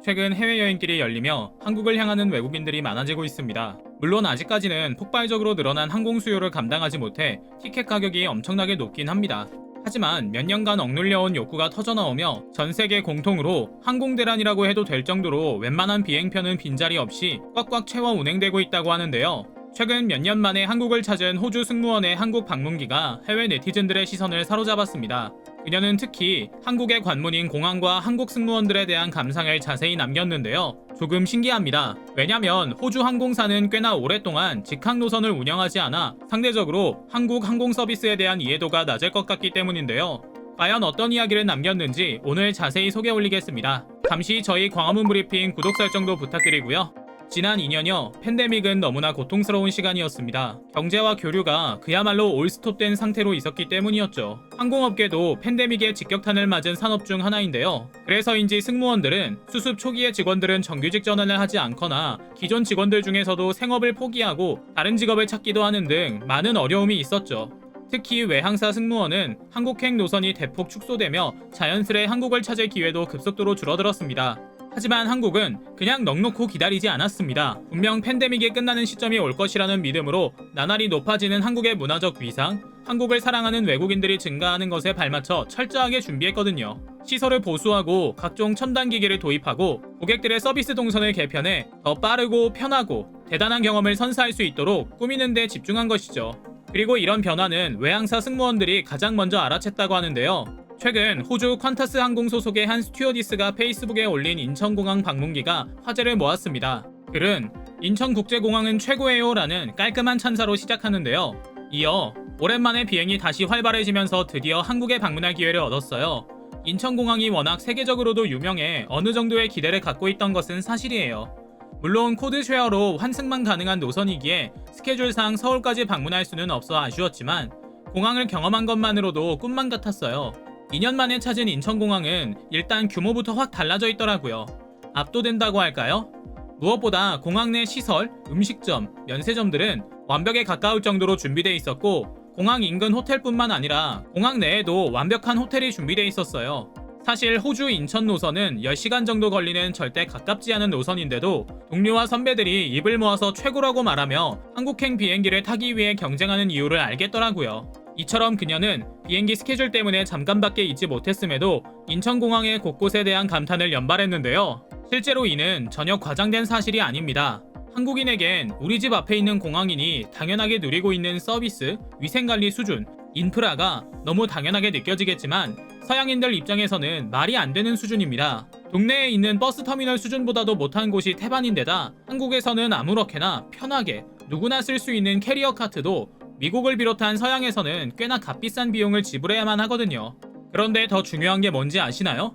최근 해외여행길이 열리며 한국을 향하는 외국인들이 많아지고 있습니다. 물론 아직까지는 폭발적으로 늘어난 항공 수요를 감당하지 못해 티켓 가격이 엄청나게 높긴 합니다. 하지만 몇 년간 억눌려온 욕구가 터져나오며 전 세계 공통으로 항공대란이라고 해도 될 정도로 웬만한 비행편은 빈자리 없이 꽉꽉 채워 운행되고 있다고 하는데요. 최근 몇 년 만에 한국을 찾은 호주 승무원의 한국 방문기가 해외 네티즌들의 시선을 사로잡았습니다. 그녀는 특히 한국의 관문인 공항과 한국 승무원들에 대한 감상을 자세히 남겼는데요. 조금 신기합니다. 왜냐면 호주 항공사는 꽤나 오랫동안 직항 노선을 운영하지 않아 상대적으로 한국 항공 서비스에 대한 이해도가 낮을 것 같기 때문인데요. 과연 어떤 이야기를 남겼는지 오늘 자세히 소개 올리겠습니다. 잠시 저희 광화문 브리핑 구독 설정도 부탁드리고요. 지난 2년여 팬데믹은 너무나 고통스러운 시간이었습니다. 경제와 교류가 그야말로 올스톱된 상태로 있었기 때문이었죠. 항공업계도 팬데믹의 직격탄을 맞은 산업 중 하나인데요. 그래서인지 승무원들은 수습 초기의 직원들은 정규직 전환을 하지 않거나 기존 직원들 중에서도 생업을 포기하고 다른 직업을 찾기도 하는 등 많은 어려움이 있었죠. 특히 외항사 승무원은 한국행 노선이 대폭 축소되며 자연스레 한국을 찾을 기회도 급속도로 줄어들었습니다. 하지만 한국은 그냥 넋놓고 기다리지 않았습니다. 분명 팬데믹이 끝나는 시점이 올 것이라는 믿음으로 나날이 높아지는 한국의 문화적 위상, 한국을 사랑하는 외국인들이 증가하는 것에 발맞춰 철저하게 준비했거든요. 시설을 보수하고 각종 첨단 기기를 도입하고 고객들의 서비스 동선을 개편해 더 빠르고 편하고 대단한 경험을 선사할 수 있도록 꾸미는 데 집중한 것이죠. 그리고 이런 변화는 외항사 승무원들이 가장 먼저 알아챘다고 하는데요. 최근 호주 퀀타스 항공 소속의 한 스튜어디스가 페이스북에 올린 인천공항 방문기가 화제를 모았습니다. 글은 인천국제공항은 최고예요 라는 깔끔한 찬사로 시작하는데요. 이어 오랜만에 비행이 다시 활발해지면서 드디어 한국에 방문할 기회를 얻었어요. 인천공항이 워낙 세계적으로도 유명해 어느 정도의 기대를 갖고 있던 것은 사실이에요. 물론 코드쉐어로 환승만 가능한 노선이기에 스케줄상 서울까지 방문할 수는 없어 아쉬웠지만 공항을 경험한 것만으로도 꿈만 같았어요. 2년 만에 찾은 인천공항은 일단 규모부터 확 달라져 있더라고요. 압도된다고 할까요? 무엇보다 공항 내 시설, 음식점, 면세점들은 완벽에 가까울 정도로 준비되어 있었고 공항 인근 호텔뿐만 아니라 공항 내에도 완벽한 호텔이 준비되어 있었어요. 사실 호주 인천 노선은 10시간 정도 걸리는 절대 가깝지 않은 노선인데도 동료와 선배들이 입을 모아서 최고라고 말하며 한국행 비행기를 타기 위해 경쟁하는 이유를 알겠더라고요. 이처럼 그녀는 비행기 스케줄 때문에 잠깐밖에 있지 못했음에도 인천공항의 곳곳에 대한 감탄을 연발했는데요. 실제로 이는 전혀 과장된 사실이 아닙니다. 한국인에겐 우리 집 앞에 있는 공항이니 당연하게 누리고 있는 서비스, 위생관리 수준, 인프라가 너무 당연하게 느껴지겠지만 서양인들 입장에서는 말이 안 되는 수준입니다. 동네에 있는 버스터미널 수준보다도 못한 곳이 태반인데다 한국에서는 아무렇게나 편하게 누구나 쓸 수 있는 캐리어 카트도 미국을 비롯한 서양에서는 꽤나 값비싼 비용을 지불해야만 하거든요. 그런데 더 중요한 게 뭔지 아시나요?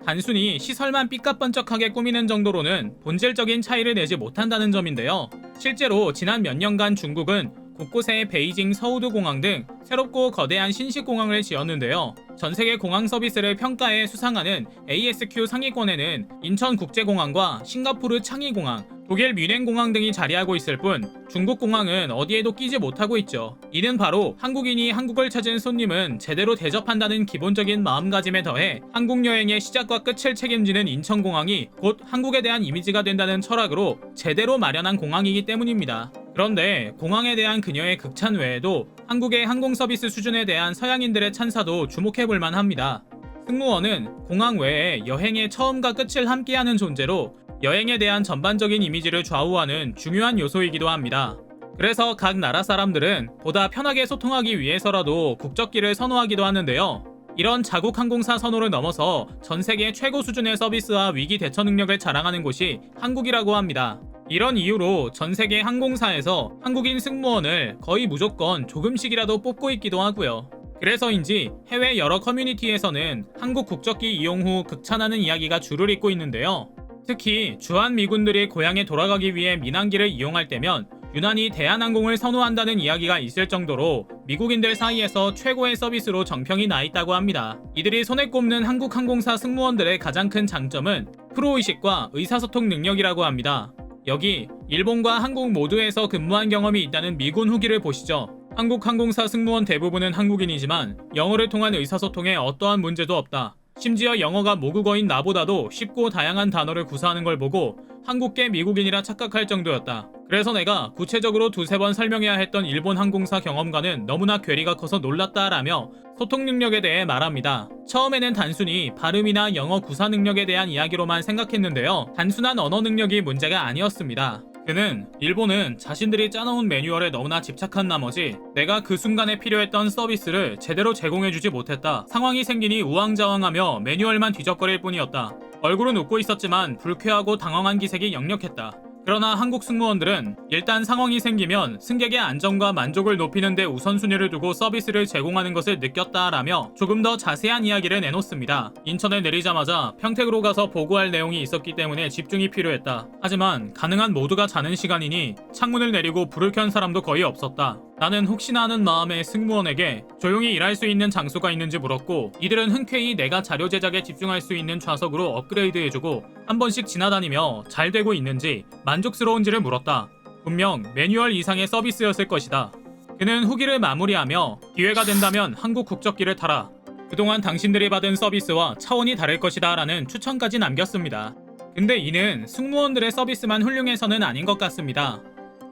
단순히 시설만 삐까뻔쩍하게 꾸미는 정도로는 본질적인 차이를 내지 못한다는 점인데요. 실제로 지난 몇 년간 중국은 곳곳에 베이징 서우드 공항 등 새롭고 거대한 신식 공항을 지었는데요. 전세계 공항 서비스를 평가해 수상하는 ASQ 상위권에는 인천국제공항과 싱가포르 창의공항, 독일 뮌헨공항 등이 자리하고 있을 뿐 중국 공항은 어디에도 끼지 못하고 있죠. 이는 바로 한국인이 한국을 찾은 손님은 제대로 대접한다는 기본적인 마음가짐에 더해 한국 여행의 시작과 끝을 책임지는 인천공항이 곧 한국에 대한 이미지가 된다는 철학으로 제대로 마련한 공항이기 때문입니다. 그런데 공항에 대한 그녀의 극찬 외에도 한국의 항공 서비스 수준에 대한 서양인들의 찬사도 주목해볼 만합니다. 승무원은 공항 외에 여행의 처음과 끝을 함께하는 존재로 여행에 대한 전반적인 이미지를 좌우하는 중요한 요소이기도 합니다. 그래서 각 나라 사람들은 보다 편하게 소통하기 위해서라도 국적기를 선호하기도 하는데요. 이런 자국 항공사 선호를 넘어서 전 세계 최고 수준의 서비스와 위기 대처 능력을 자랑하는 곳이 한국이라고 합니다. 이런 이유로 전 세계 항공사에서 한국인 승무원을 거의 무조건 조금씩이라도 뽑고 있기도 하고요. 그래서인지 해외 여러 커뮤니티에서는 한국 국적기 이용 후 극찬하는 이야기가 줄을 잇고 있는데요. 특히 주한미군들이 고향에 돌아가기 위해 민항기를 이용할 때면 유난히 대한항공을 선호한다는 이야기가 있을 정도로 미국인들 사이에서 최고의 서비스로 정평이 나 있다고 합니다. 이들이 손에 꼽는 한국 항공사 승무원들의 가장 큰 장점은 프로의식과 의사소통 능력이라고 합니다. 여기 일본과 한국 모두에서 근무한 경험이 있다는 미군 후기를 보시죠. 한국 항공사 승무원 대부분은 한국인이지만 영어를 통한 의사소통에 어떠한 문제도 없다. 심지어 영어가 모국어인 나보다도 쉽고 다양한 단어를 구사하는 걸 보고 한국계 미국인이라 착각할 정도였다. 그래서 내가 구체적으로 두세 번 설명해야 했던 일본 항공사 경험과는 너무나 괴리가 커서 놀랐다라며 소통 능력에 대해 말합니다. 처음에는 단순히 발음이나 영어 구사 능력에 대한 이야기로만 생각했는데요. 단순한 언어 능력이 문제가 아니었습니다. 그는 일본은 자신들이 짜놓은 매뉴얼에 너무나 집착한 나머지 내가 그 순간에 필요했던 서비스를 제대로 제공해주지 못했다. 상황이 생기니 우왕좌왕하며 매뉴얼만 뒤적거릴 뿐이었다. 얼굴은 웃고 있었지만 불쾌하고 당황한 기색이 역력했다. 그러나 한국 승무원들은 일단 상황이 생기면 승객의 안전과 만족을 높이는 데 우선순위를 두고 서비스를 제공하는 것을 느꼈다라며 조금 더 자세한 이야기를 내놓습니다. 인천에 내리자마자 평택으로 가서 보고할 내용이 있었기 때문에 집중이 필요했다. 하지만 가능한 모두가 자는 시간이니 창문을 내리고 불을 켠 사람도 거의 없었다. 나는 혹시나 하는 마음에 승무원에게 조용히 일할 수 있는 장소가 있는지 물었고 이들은 흔쾌히 내가 자료 제작에 집중할 수 있는 좌석으로 업그레이드해주고 한 번씩 지나다니며 잘 되고 있는지 만족스러운지를 물었다. 분명 매뉴얼 이상의 서비스였을 것이다. 그는 후기를 마무리하며 기회가 된다면 한국 국적기를 타라. 그동안 당신들이 받은 서비스와 차원이 다를 것이다 라는 추천까지 남겼습니다. 근데 이는 승무원들의 서비스만 훌륭해서는 아닌 것 같습니다.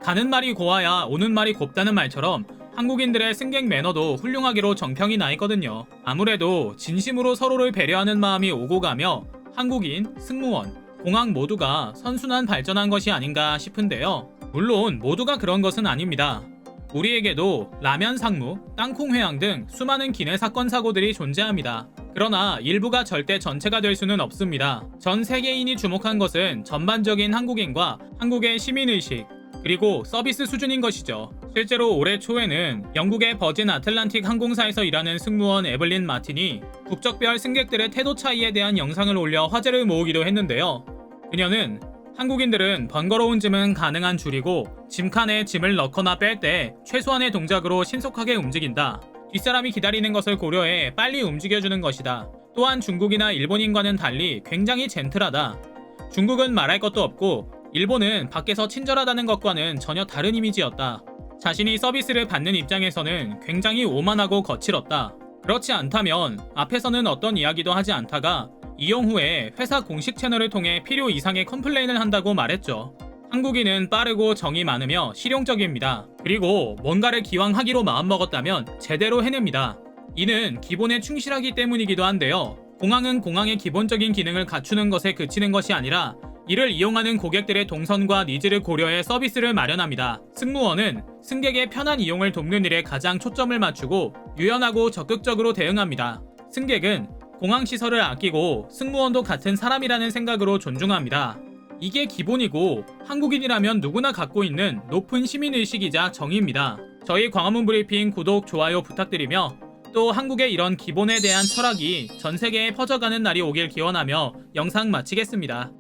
가는 말이 고와야 오는 말이 곱다는 말처럼 한국인들의 승객 매너도 훌륭하기로 정평이 나 있거든요. 아무래도 진심으로 서로를 배려하는 마음이 오고 가며 한국인, 승무원, 공항 모두가 선순환 발전한 것이 아닌가 싶은데요. 물론 모두가 그런 것은 아닙니다. 우리에게도 라면 상무, 땅콩 회항 등 수많은 기내 사건 사고들이 존재합니다. 그러나 일부가 절대 전체가 될 수는 없습니다. 전 세계인이 주목한 것은 전반적인 한국인과 한국의 시민의식, 그리고 서비스 수준인 것이죠. 실제로 올해 초에는 영국의 버진 아틀란틱 항공사에서 일하는 승무원 에블린 마틴이 국적별 승객들의 태도 차이에 대한 영상을 올려 화제를 모으기도 했는데요. 그녀는 한국인들은 번거로운 짐은 가능한 줄이고 짐칸에 짐을 넣거나 뺄 때 최소한의 동작으로 신속하게 움직인다. 뒷사람이 기다리는 것을 고려해 빨리 움직여주는 것이다. 또한 중국이나 일본인과는 달리 굉장히 젠틀하다. 중국은 말할 것도 없고 일본은 밖에서 친절하다는 것과는 전혀 다른 이미지였다. 자신이 서비스를 받는 입장에서는 굉장히 오만하고 거칠었다. 그렇지 않다면 앞에서는 어떤 이야기도 하지 않다가 이용 후에 회사 공식 채널을 통해 필요 이상의 컴플레인을 한다고 말했죠. 한국인은 빠르고 정이 많으며 실용적입니다. 그리고 뭔가를 기왕 하기로 마음먹었다면 제대로 해냅니다. 이는 기본에 충실하기 때문이기도 한데요. 공항은 공항의 기본적인 기능을 갖추는 것에 그치는 것이 아니라 이를 이용하는 고객들의 동선과 니즈를 고려해 서비스를 마련합니다. 승무원은 승객의 편한 이용을 돕는 일에 가장 초점을 맞추고 유연하고 적극적으로 대응합니다. 승객은 공항 시설을 아끼고 승무원도 같은 사람이라는 생각으로 존중합니다. 이게 기본이고 한국인이라면 누구나 갖고 있는 높은 시민의식이자 정의입니다. 저희 광화문 브리핑 구독, 좋아요 부탁드리며 또 한국의 이런 기본에 대한 철학이 전 세계에 퍼져가는 날이 오길 기원하며 영상 마치겠습니다.